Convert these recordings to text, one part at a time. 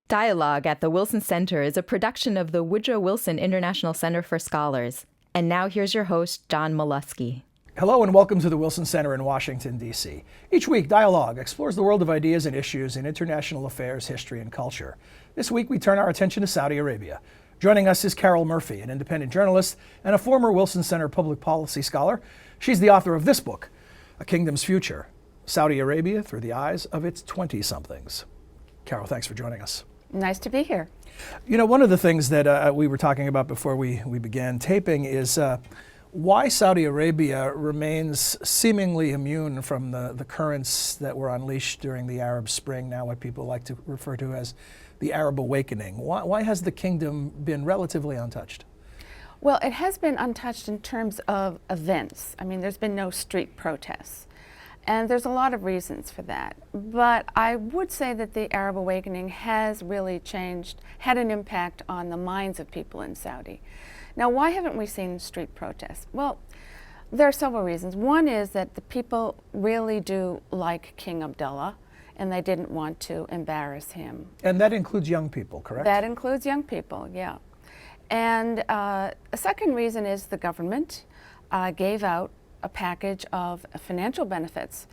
Dialogue at the Wilson Center is a production of the Woodrow Wilson International Center for Scholars. And now here's your host, John Molesky. Hello and welcome to the Wilson Center in Washington, D.C. Each week, Dialogue explores the world of ideas and issues in international affairs, history, and culture. This week, we turn our attention to Saudi Arabia. Joining us is Caryle Murphy, an independent journalist and a former Wilson Center public policy scholar. She's the author of this book, A Kingdom's Future, Saudi Arabia Through the Eyes of Its Twentysomethings. Caryle, thanks for joining us. Nice to be here. You know, one of the things that we were talking about before we began taping is why Saudi Arabia remains seemingly immune from the currents that were unleashed during the Arab Spring, now what people like to refer to as the Arab Awakening. Why has the kingdom been relatively untouched? Well, it has been untouched in terms of events. I mean, there's been no street protests. And there's a lot of reasons for that. But I would say that the Arab Awakening has really had an impact on the minds of people in Saudi. Now, why haven't we seen street protests? Well, there are several reasons. One is that the people really do like King Abdullah, and they didn't want to embarrass him. And that includes young people, correct? That includes young people, yeah. And a second reason is the government gave out a package of financial benefits,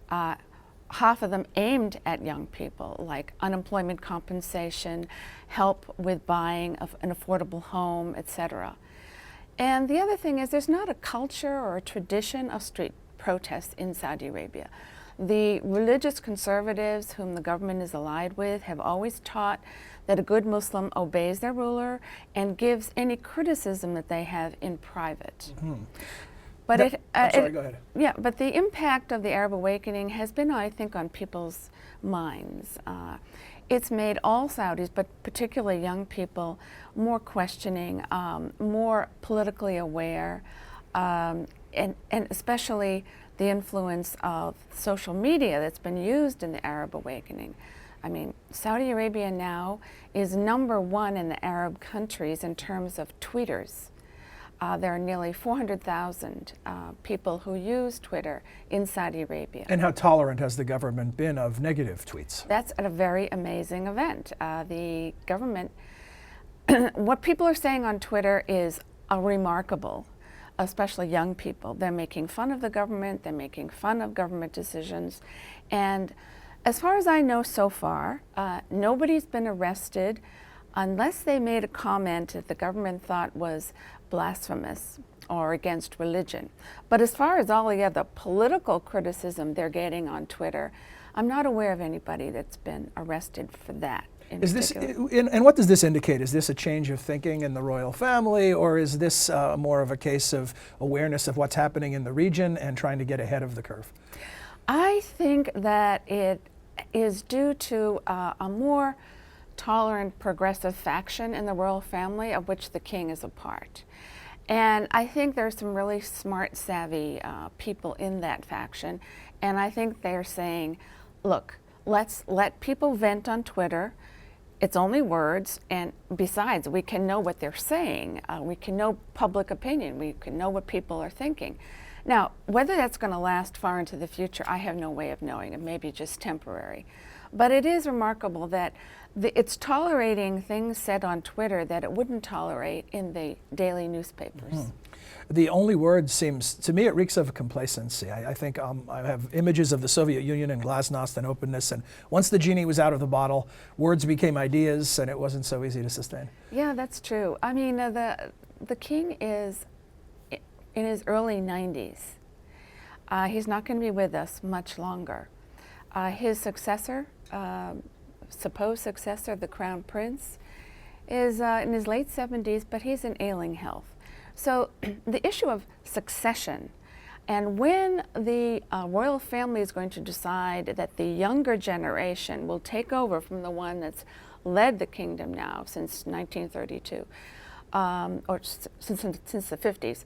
half of them aimed at young people, like unemployment compensation, help with buying of an affordable home, etc. And the other thing is there's not a culture or a tradition of street protests in Saudi Arabia. The religious conservatives whom the government is allied with have always taught that a good Muslim obeys their ruler and gives any criticism that they have in private. Mm-hmm. But sorry, go ahead. Yeah, but the impact of the Arab Awakening has been, I think, on people's minds. It's made all Saudis, but particularly young people, more questioning, more politically aware, and especially the influence of social media that's been used in the Arab Awakening. I mean, Saudi Arabia now is #1 in the Arab countries in terms of tweeters. There are nearly 400,000 people who use Twitter in Saudi Arabia. And how tolerant has the government been of negative tweets? That's a very amazing event. The government, what people are saying on Twitter is remarkable, especially young people. They're making fun of the government, they're making fun of government decisions. And as far as I know so far, nobody's been arrested unless they made a comment that the government thought was blasphemous or against religion. But as far as all the other political criticism they're getting on Twitter, I'm not aware of anybody that's been arrested for that. Is this, and what does this indicate? Is this a change of thinking in the royal family, or is this more of a case of awareness of what's happening in the region and trying to get ahead of the curve? I think that it is due to a more tolerant, progressive faction in the royal family, of which the king is a part. And I think there's some really smart, savvy people in that faction. And I think they're saying, look, let's let people vent on Twitter. It's only words, and besides, we can know what they're saying. We can know public opinion. We can know what people are thinking. Now, whether that's going to last far into the future, I have no way of knowing. It may be just temporary. But it is remarkable that it's tolerating things said on Twitter that it wouldn't tolerate in the daily newspapers. Mm-hmm. The only word seems, to me, it reeks of complacency. I think I have images of the Soviet Union and glasnost and openness, and once the genie was out of the bottle, words became ideas, and it wasn't so easy to sustain. Yeah, that's true. I mean, the king is in his early 90s. He's not going to be with us much longer. His successor, supposed successor, the Crown Prince, is in his late 70s, but he's in ailing health. So the issue of succession, and when the royal family is going to decide that the younger generation will take over from the one that's led the kingdom now since 1932, or since the 50s,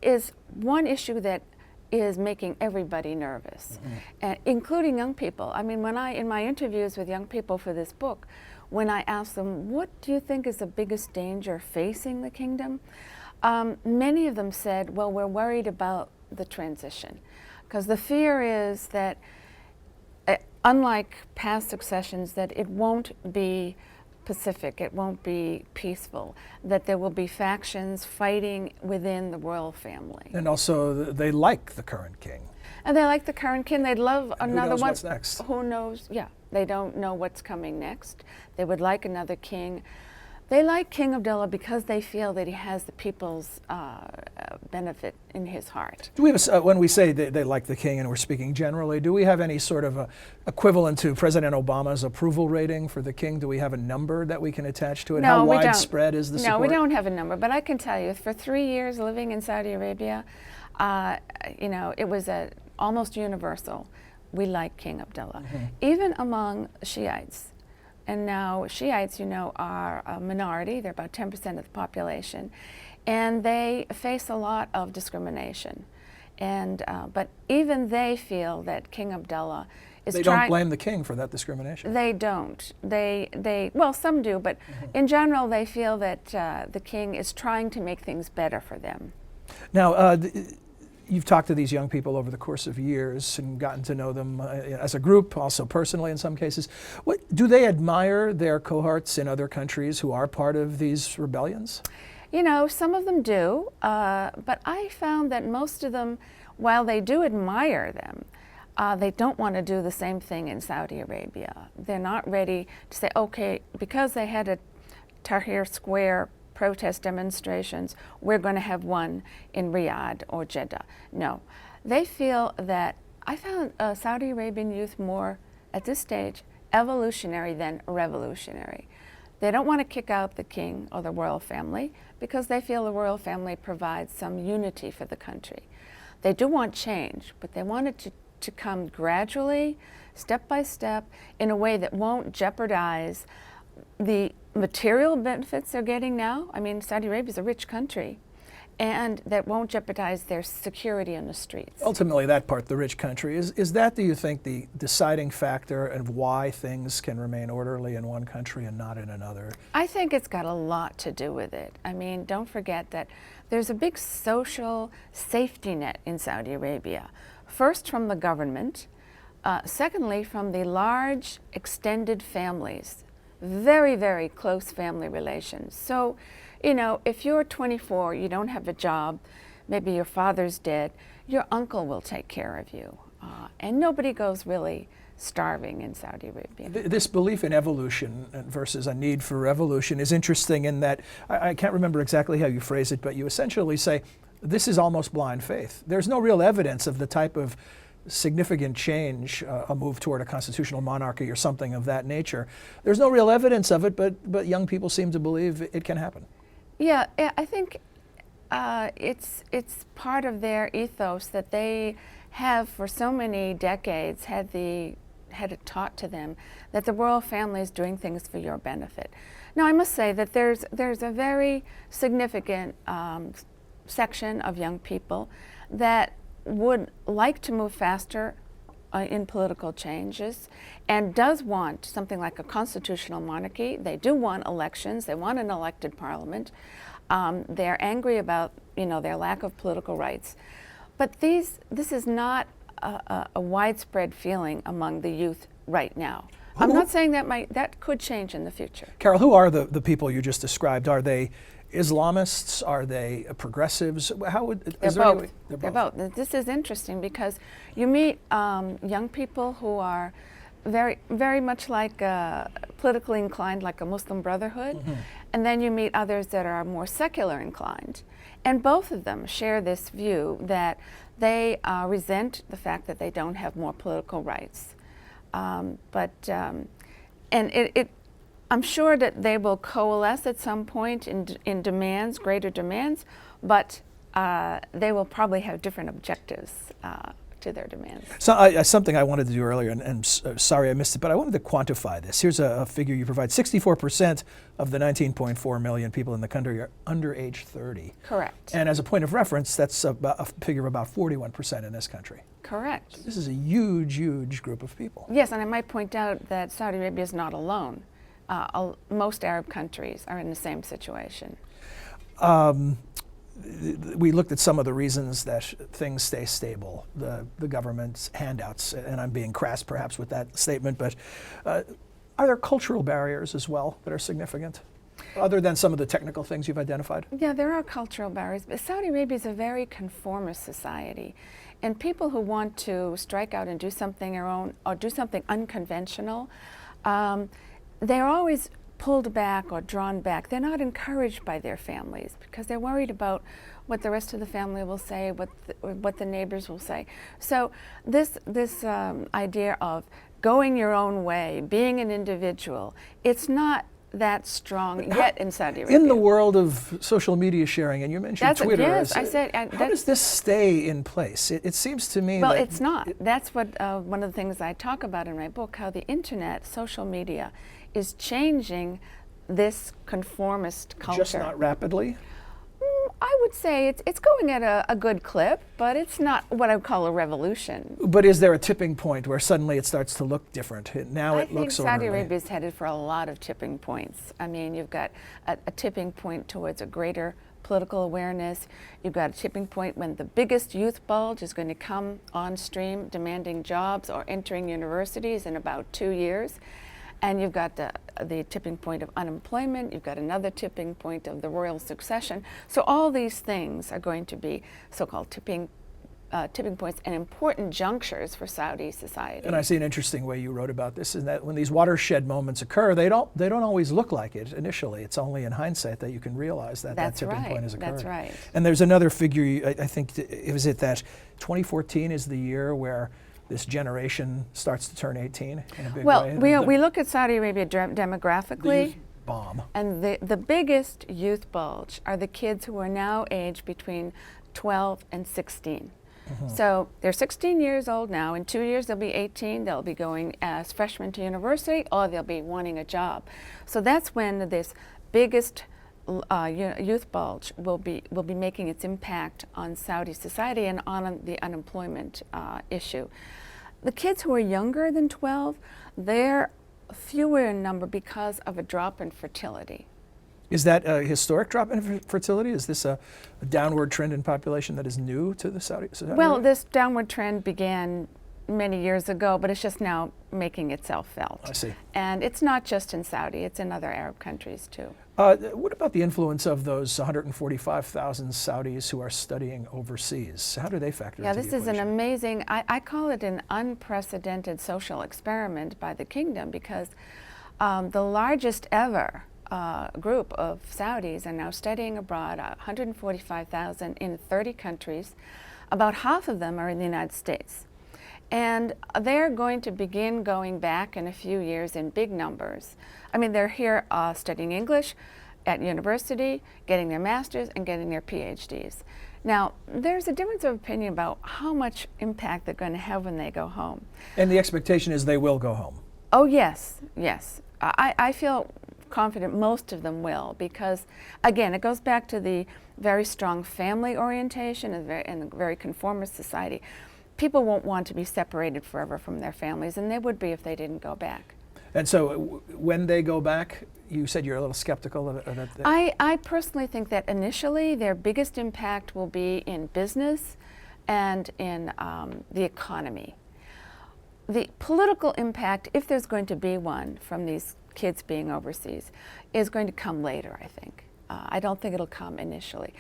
is one issue that is making everybody nervous, including young people. I mean, in my interviews with young people for this book, when I asked them, what do you think is the biggest danger facing the kingdom? Many of them said, well, we're worried about the transition, because the fear is that unlike past successions, that it won't be pacific, it won't be peaceful, that there will be factions fighting within the royal family. And also, they like the current king. And they like the current king. They'd love another who knows one. What's next? Who knows? Yeah, they don't know what's coming next. They would like another king. They like King Abdullah because they feel that he has the people's benefit in his heart. Do we have when we say they like the king, and we're speaking generally, do we have any sort of equivalent to President Obama's approval rating for the king? Do we have a number that we can attach to it? No, How we don't. widespread is the support? No, we don't have a number, but I can tell you, for 3 years living in Saudi Arabia, it was almost universal. We like King Abdullah, even among Shiites. And now Shiites, are a minority. They're about 10% of the population. And they face a lot of discrimination. And but even they feel that King Abdullah is They don't blame the king for that discrimination. They don't. Well, some do, but in general, they feel that the king is trying to make things better for them. Now, you've talked to these young people over the course of years and gotten to know them as a group, also personally in some cases. Do they admire their cohorts in other countries who are part of these rebellions? Some of them do, but I found that most of them, while they do admire them, they don't want to do the same thing in Saudi Arabia. They're not ready to say, okay, because they had a Tahrir Square protest demonstrations, we're going to have one in Riyadh or Jeddah. No. They feel that, I found Saudi Arabian youth more, at this stage, evolutionary than revolutionary. They don't want to kick out the king or the royal family because they feel the royal family provides some unity for the country. They do want change, but they want it to come gradually, step by step, in a way that won't jeopardize the material benefits they're getting now. I mean, Saudi Arabia is a rich country, and that won't jeopardize their security in the streets. Ultimately, that part, the rich country, is that, do you think, the deciding factor of why things can remain orderly in one country and not in another? I think it's got a lot to do with it. I mean, don't forget that there's a big social safety net in Saudi Arabia. First, from the government. Secondly, from the large extended families. Very, very close family relations. So, if you're 24, you don't have a job, maybe your father's dead, your uncle will take care of you. And nobody goes really starving in Saudi Arabia. This belief in evolution versus a need for revolution is interesting in that, I can't remember exactly how you phrase it, but you essentially say, this is almost blind faith. There's no real evidence of the type of significant change, a move toward a constitutional monarchy or something of that nature. There's no real evidence of it, but young people seem to believe it can happen. Yeah, I think it's part of their ethos that they have for so many decades had it taught to them that the royal family is doing things for your benefit. Now, I must say that there's a very significant section of young people that would like to move faster in political changes and does want something like a constitutional monarchy. They do want elections. They want an elected parliament. They're angry about their lack of political rights. But this is not a widespread feeling among the youth right now. I'm not saying that could change in the future. Caryle, who are the people you just described? Are they Islamists? Are they progressives? They're both. They're both. This is interesting because you meet young people who are very, very much like politically inclined, like a Muslim Brotherhood, and then you meet others that are more secular inclined. And both of them share this view that they resent the fact that they don't have more political rights. I'm sure that they will coalesce at some point in demands, greater demands, but they will probably have different objectives to their demands. So something I wanted to do earlier, and sorry I missed it, but I wanted to quantify this. Here's a figure you provide. 64% of the 19.4 million people in the country are under age 30. Correct. And as a point of reference, that's a figure of about 41% in this country. Correct. So this is a huge, huge group of people. Yes, and I might point out that Saudi Arabia is not alone. Most Arab countries are in the same situation. we looked at some of the reasons that things stay stable, the government's handouts, and I'm being crass perhaps with that statement, but are there cultural barriers as well that are significant, other than some of the technical things you've identified? Yeah, there are cultural barriers, but Saudi Arabia is a very conformist society. And people who want to strike out and do something their own or do something unconventional, they're always pulled back or drawn back. They're not encouraged by their families because they're worried about what the rest of the family will say, what the neighbors will say. So this idea of going your own way, being an individual, it's not that strong yet in Saudi Arabia. In the world of social media sharing, and you mentioned Twitter, yes, I said, how does this stay in place? It seems to me well, that it's not. That's what one of the things I talk about in my book, how the internet, social media, is changing this conformist culture. Just not rapidly? I would say it's going at a good clip, but it's not what I would call a revolution. But is there a tipping point where suddenly it starts to look different? Now it looks I think Saudi orderly. Arabia is headed for a lot of tipping points. I mean, you've got a tipping point towards a greater political awareness. You've got a tipping point when the biggest youth bulge is going to come on stream demanding jobs or entering universities in about 2 years. And you've got the tipping point of unemployment. You've got another tipping point of the royal succession. So all these things are going to be so-called tipping points and important junctures for Saudi society. And I see an interesting way you wrote about this is that when these watershed moments occur, they don't always look like it initially. It's only in hindsight that you can realize that that tipping point has occurred. That's right. And there's another figure. I think is it that 2014 is the year where this generation starts to turn 18 in a big way? Well, we look at Saudi Arabia demographically. The youth bomb. And the biggest youth bulge are the kids who are now aged between 12 and 16. So they're 16 years old now. In 2 years, they'll be 18. They'll be going as freshmen to university, or they'll be wanting a job. So that's when this biggest youth bulge will be making its impact on Saudi society and on the unemployment issue. The kids who are younger than 12, they're fewer in number because of a drop in fertility. Is that a historic drop in fertility? Is this a downward trend in population that is new to the Saudi? Well, this downward trend began many years ago, but it's just now making itself felt. I see. And it's not just in Saudi, it's in other Arab countries too. What about the influence of those 145,000 Saudis who are studying overseas? How do they factor into the equation? Yeah, this is an amazing, I call it an unprecedented social experiment by the kingdom, because the largest ever group of Saudis are now studying abroad, 145,000 in 30 countries. About half of them are in the United States. And they're going to begin going back in a few years in big numbers. I mean, they're here studying English at university, getting their master's and getting their PhDs. Now, there's a difference of opinion about how much impact they're going to have when they go home. And the expectation is they will go home. Oh, yes, yes. I feel confident most of them will, because, again, it goes back to the very strong family orientation and a very conformist society. People won't want to be separated forever from their families, and they would be if they didn't go back. And so when they go back, you said you're a little skeptical of that. I personally think that initially their biggest impact will be in business and in the economy. The political impact, if there's going to be one from these kids being overseas, is going to come later, I think. I don't think it'll come initially.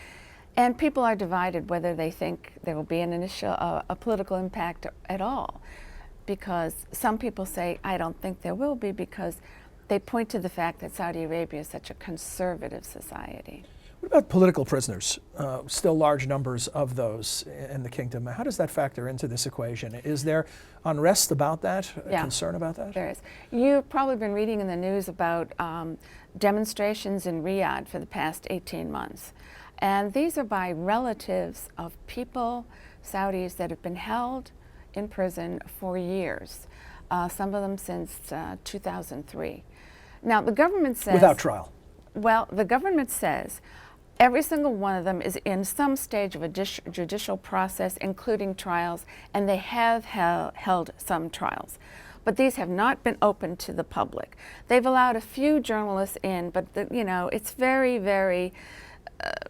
And people are divided whether they think there will be an initial, a political impact at all. Because some people say, I don't think there will be, because they point to the fact that Saudi Arabia is such a conservative society. What about political prisoners? Still large numbers of those in the kingdom. How does that factor into this equation? Is there unrest about that, concern about that? There is. You've probably been reading in the news about demonstrations in Riyadh for the past 18 months. And these are by relatives of people, Saudis, that have been held in prison for years, some of them since 2003. Now, the government says— Without trial? Well, the government says every single one of them is in some stage of a judicial process, including trials, and they have held some trials. But these have not been open to the public. They've allowed a few journalists in, but it's very, very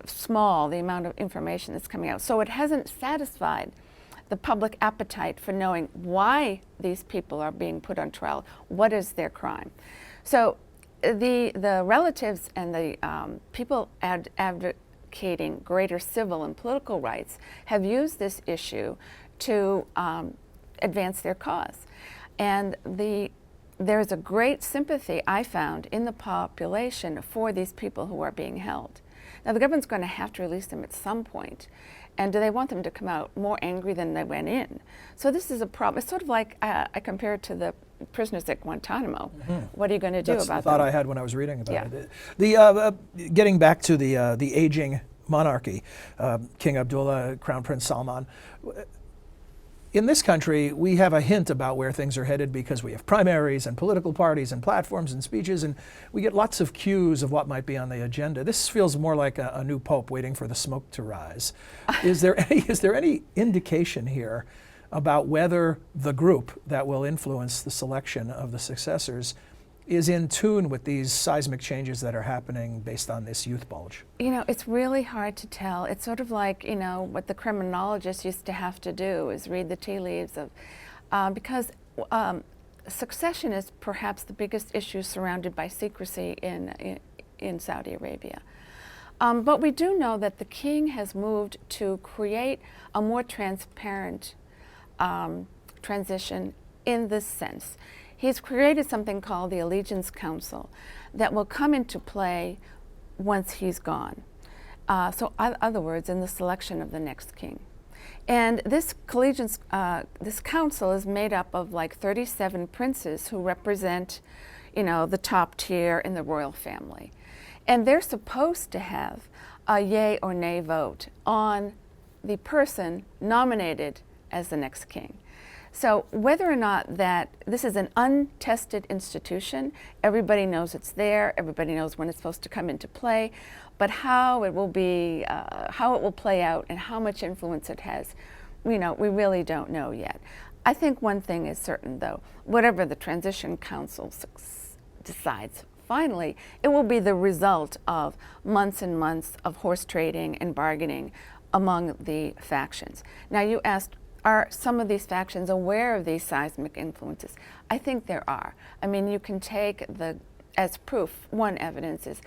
small, the amount of information that's coming out. So it hasn't satisfied the public appetite for knowing why these people are being put on trial. What is their crime? So the relatives and the people advocating greater civil and political rights have used this issue to advance their cause. And there's a great sympathy, I found, in the population for these people who are being held. Now, the government's going to have to release them at some point. And do they want them to come out more angry than they went in? So this is a problem. It's sort of like, I compare it to the prisoners at Guantanamo. Mm-hmm. What are you going to do about that? That's the thought I had when I was reading about it. Getting back to the aging monarchy, King Abdullah, Crown Prince Salman. In this country, we have a hint about where things are headed because we have primaries and political parties and platforms and speeches, and we get lots of cues of what might be on the agenda. This feels more like a new pope waiting for the smoke to rise. Is there any indication here about whether the group that will influence the selection of the successors is in tune with these seismic changes that are happening based on this youth bulge? You know, it's really hard to tell. It's sort of like, you know, what the criminologists used to have to do is read the tea leaves of, because succession is perhaps the biggest issue surrounded by secrecy in Saudi Arabia. But we do know that the king has moved to create a more transparent transition in this sense. He's created something called the Allegiance Council that will come into play once he's gone. So in other words, in the selection of the next king. And this this council is made up of like 37 princes who represent, you know, the top tier in the royal family. And they're supposed to have a yay or nay vote on the person nominated as the next king. So whether or not that this is an untested institution, everybody knows it's there, everybody knows when it's supposed to come into play, but how it will be, how it will play out and how much influence it has, you know, we really don't know yet. I think one thing is certain though, whatever the Transition Council decides, finally, it will be the result of months and months of horse trading and bargaining among the factions. Now you asked, are some of these factions aware of these seismic influences? I think there are. I mean, you can take as proof, one evidence is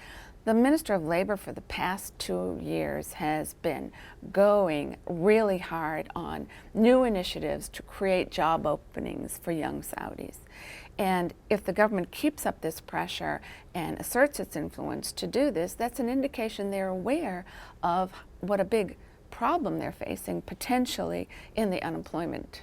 the Minister of Labor for the past 2 years has been going really hard on new initiatives to create job openings for young Saudis. And if the government keeps up this pressure and asserts its influence to do this, that's an indication they're aware of what a big problem they're facing potentially in the unemployment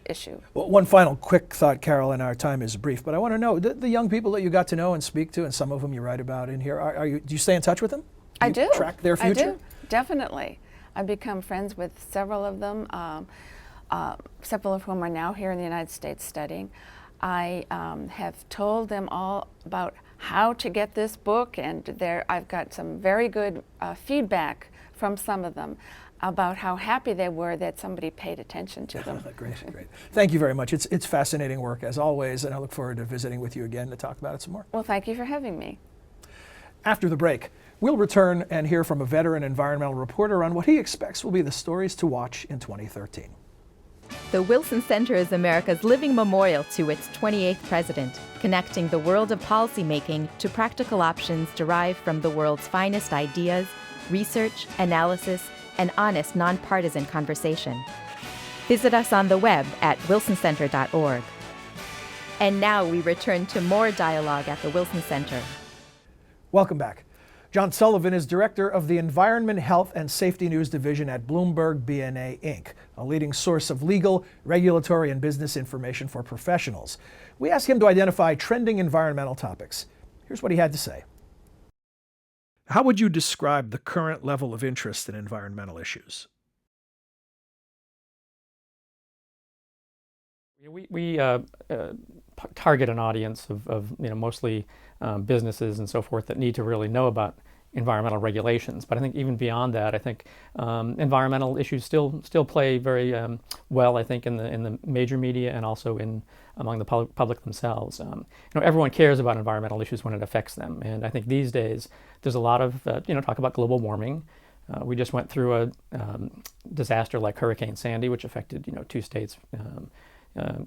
issue. Well, one final quick thought, Carol, and our time is brief, but I want to know, the young people that you got to know and speak to, and some of whom you write about in here, do you stay in touch with them? I do. Track their future? I do, definitely. I've become friends with several of them, several of whom are now here in the United States studying. I have told them all about how to get this book, and I've got some very good feedback from some of them about how happy they were that somebody paid attention to them. Great. Thank you very much. It's fascinating work as always, and I look forward to visiting with you again to talk about it some more. Well, thank you for having me. After the break, we'll return and hear from a veteran environmental reporter on what he expects will be the stories to watch in 2013. The Wilson Center is America's living memorial to its 28th president, connecting the world of policymaking to practical options derived from the world's finest ideas, research, analysis, and honest, nonpartisan conversation. Visit us on the web at wilsoncenter.org. And now we return to more dialogue at the Wilson Center. Welcome back. John Sullivan is director of the Environment, Health, and Safety News Division at Bloomberg BNA Inc., a leading source of legal, regulatory, and business information for professionals. We asked him to identify trending environmental topics. Here's what he had to say. How would you describe the current level of interest in environmental issues? We target an audience of mostly businesses and so forth that need to really know about environmental regulations. But I think even beyond that, I think environmental issues still play very well, I think, in the major media and also among the public themselves. Everyone cares about environmental issues when it affects them, and I think these days there's a lot of talk about global warming. We just went through a disaster like Hurricane Sandy, which affected 2 states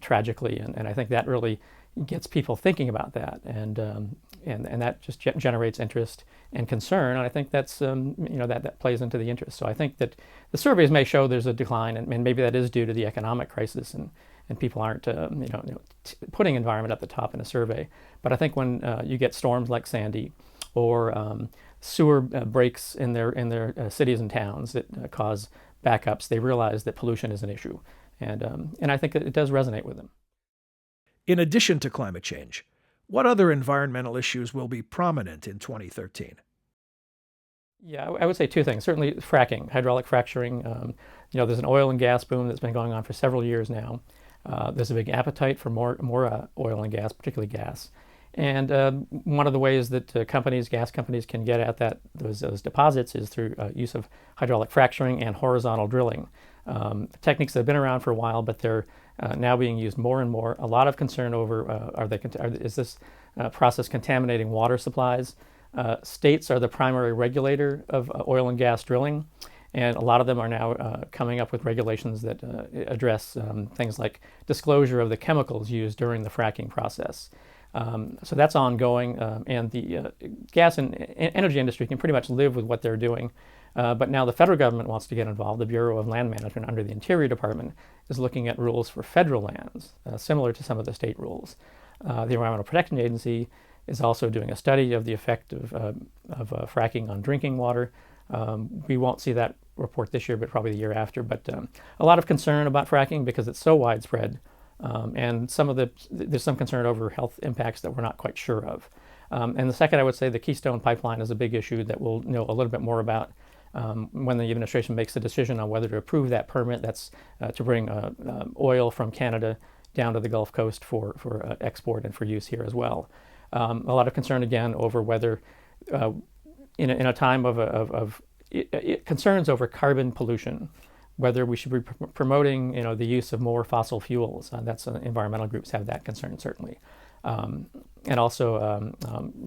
tragically, and I think that really gets people thinking about that, and that just generates interest and concern, and I think that's that plays into the interest. So I think that the surveys may show there's a decline, and maybe that is due to the economic crisis, and people aren't putting environment at the top in a survey. But I think when you get storms like Sandy, or sewer breaks in their cities and towns that cause backups, they realize that pollution is an issue, and I think it does resonate with them. In addition to climate change, what other environmental issues will be prominent in 2013? Yeah, I would say 2 things. Certainly fracking, hydraulic fracturing. There's an oil and gas boom that's been going on for several years now. There's a big appetite for more oil and gas, particularly gas. And one of the ways that gas companies can get at those deposits is through use of hydraulic fracturing and horizontal drilling. Techniques that have been around for a while, but they're now being used more and more. A lot of concern over is this process contaminating water supplies? States are the primary regulator of oil and gas drilling, and a lot of them are now coming up with regulations that address things like disclosure of the chemicals used during the fracking process. So that's ongoing, and the gas and energy industry can pretty much live with what they're doing. But now the federal government wants to get involved. The Bureau of Land Management under the Interior Department is looking at rules for federal lands, similar to some of the state rules. The Environmental Protection Agency is also doing a study of the effect of fracking on drinking water. We won't see that report this year, but probably the year after. But a lot of concern about fracking because it's so widespread. And there's some concern over health impacts that we're not quite sure of. And the second, I would say the Keystone Pipeline is a big issue that we'll know a little bit more about when the administration makes a decision on whether to approve that permit. That's to bring oil from Canada down to the Gulf Coast for export and for use here as well. A lot of concern again over whether, in a time of concerns over carbon pollution, whether we should be promoting the use of more fossil fuels. That's environmental groups have that concern certainly, and also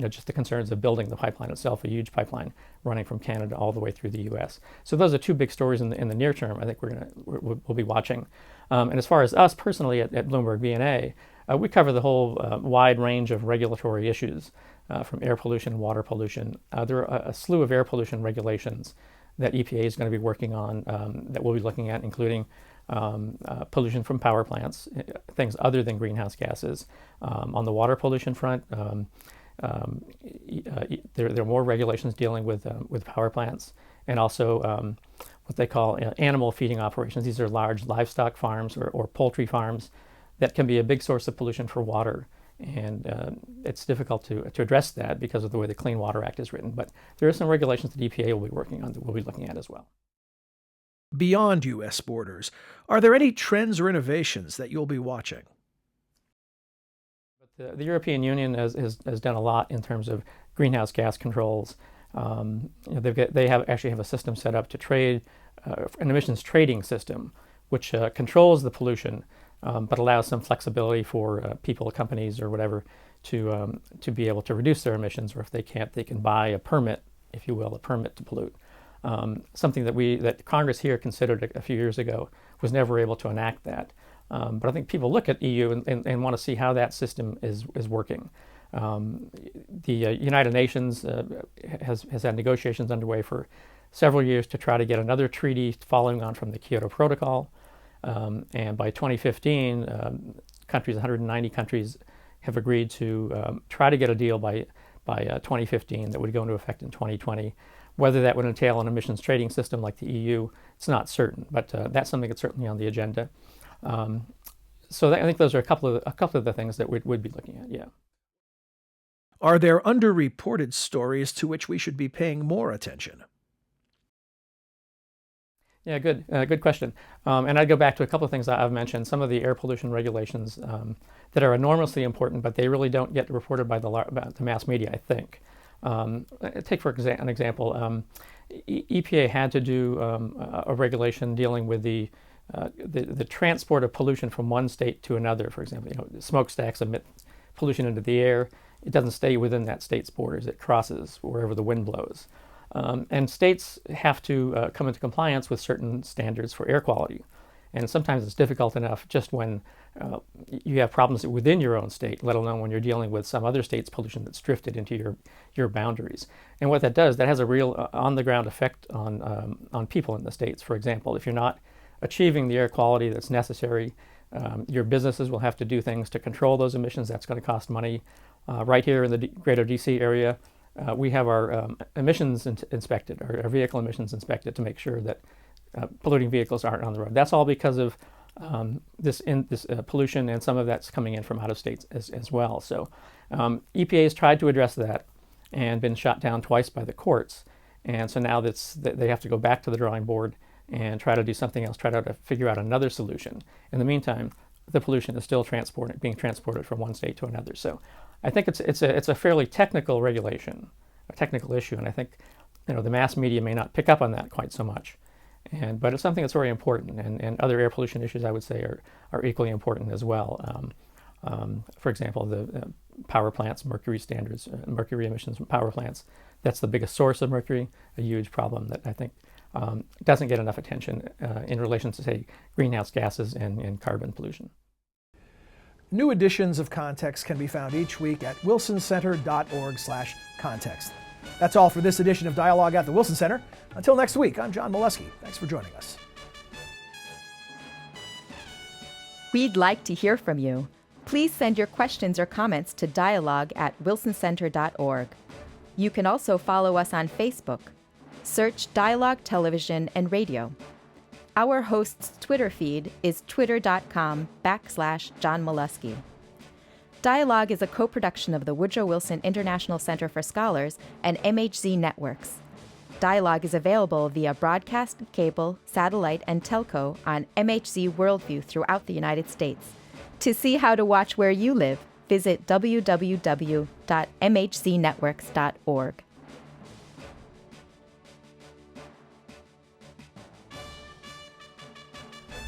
just the concerns of building the pipeline itself, a huge pipeline running from Canada all the way through the U.S. So those are 2 big stories in the near term. I think we'll be watching. And as far as us personally at Bloomberg BNA, we cover the whole wide range of regulatory issues, from air pollution, water pollution. There are a slew of air pollution regulations that EPA is going to be working on, that we'll be looking at, including pollution from power plants, things other than greenhouse gases. On the water pollution front, there are more regulations dealing with power plants, and also what they call animal feeding operations. These are large livestock farms or poultry farms that can be a big source of pollution for water. And it's difficult to address that because of the way the Clean Water Act is written. But there are some regulations that EPA will be working on that we'll be looking at as well. Beyond U.S. borders, are there any trends or innovations that you'll be watching? The European Union has done a lot in terms of greenhouse gas controls. They actually have a system set up to trade, an emissions trading system, which controls the pollution, but allows some flexibility for people, companies, or whatever to be able to reduce their emissions, or if they can't, they can buy a permit, if you will, a permit to pollute. Something that Congress here considered a few years ago, was never able to enact that. But I think people look at EU and want to see how that system is working. The United Nations has had negotiations underway for several years to try to get another treaty following on from the Kyoto Protocol. And by 2015, 190 countries have agreed to try to get a deal by 2015 that would go into effect in 2020. Whether that would entail an emissions trading system like the EU, it's not certain, but that's something that's certainly on the agenda. So I think those are a couple of the things that we'd be looking at. Yeah. Are there underreported stories to which we should be paying more attention? Yeah, good question. And I'd go back to a couple of things I've mentioned. Some of the air pollution regulations that are enormously important, but they really don't get reported by the mass media, I think. Take for an example, EPA had to do a regulation dealing with the transport of pollution from one state to another. For example, smokestacks emit pollution into the air. It doesn't stay within that state's borders. It crosses wherever the wind blows. And states have to come into compliance with certain standards for air quality. And sometimes it's difficult enough just when you have problems within your own state, let alone when you're dealing with some other state's pollution that's drifted into your boundaries. And what that does, that has a real on-the-ground effect on people in the states. For example, if you're not achieving the air quality that's necessary, your businesses will have to do things to control those emissions. That's going to cost money. Right here in the greater DC area, we have our emissions inspected, our vehicle emissions inspected to make sure that polluting vehicles aren't on the road. That's all because of this pollution, and some of that's coming in from out of state as well. So EPA has tried to address that and been shot down twice by the courts. And so now they have to go back to the drawing board and try to do something else, try to figure out another solution. In the meantime, the pollution is still being transported from one state to another. So I think it's a fairly technical regulation, a technical issue, and I think the mass media may not pick up on that quite so much. But it's something that's very important, and other air pollution issues I would say are equally important as well. For example, the power plants, mercury standards, mercury emissions from power plants. That's the biggest source of mercury, a huge problem that I think doesn't get enough attention in relation to, say, greenhouse gases and carbon pollution. New editions of Context can be found each week at wilsoncenter.org/context. That's all for this edition of Dialogue at the Wilson Center. Until next week, I'm John Molesky. Thanks for joining us. We'd like to hear from you. Please send your questions or comments to dialogue@wilsoncenter.org. You can also follow us on Facebook. Search Dialogue Television and Radio. Our host's Twitter feed is twitter.com/John Molesky. Dialogue is a co-production of the Woodrow Wilson International Center for Scholars and MHZ Networks. Dialogue is available via broadcast, cable, satellite, and telco on MHZ Worldview throughout the United States. To see how to watch where you live, visit www.mhznetworks.org.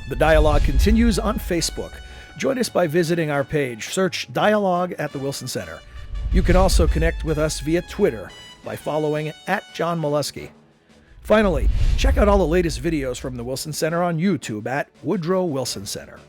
The dialogue continues on Facebook. Join us by visiting our page. Search Dialogue at the Wilson Center. You can also connect with us via Twitter by following @John Molesky. Finally, check out all the latest videos from the Wilson Center on YouTube at Woodrow Wilson Center.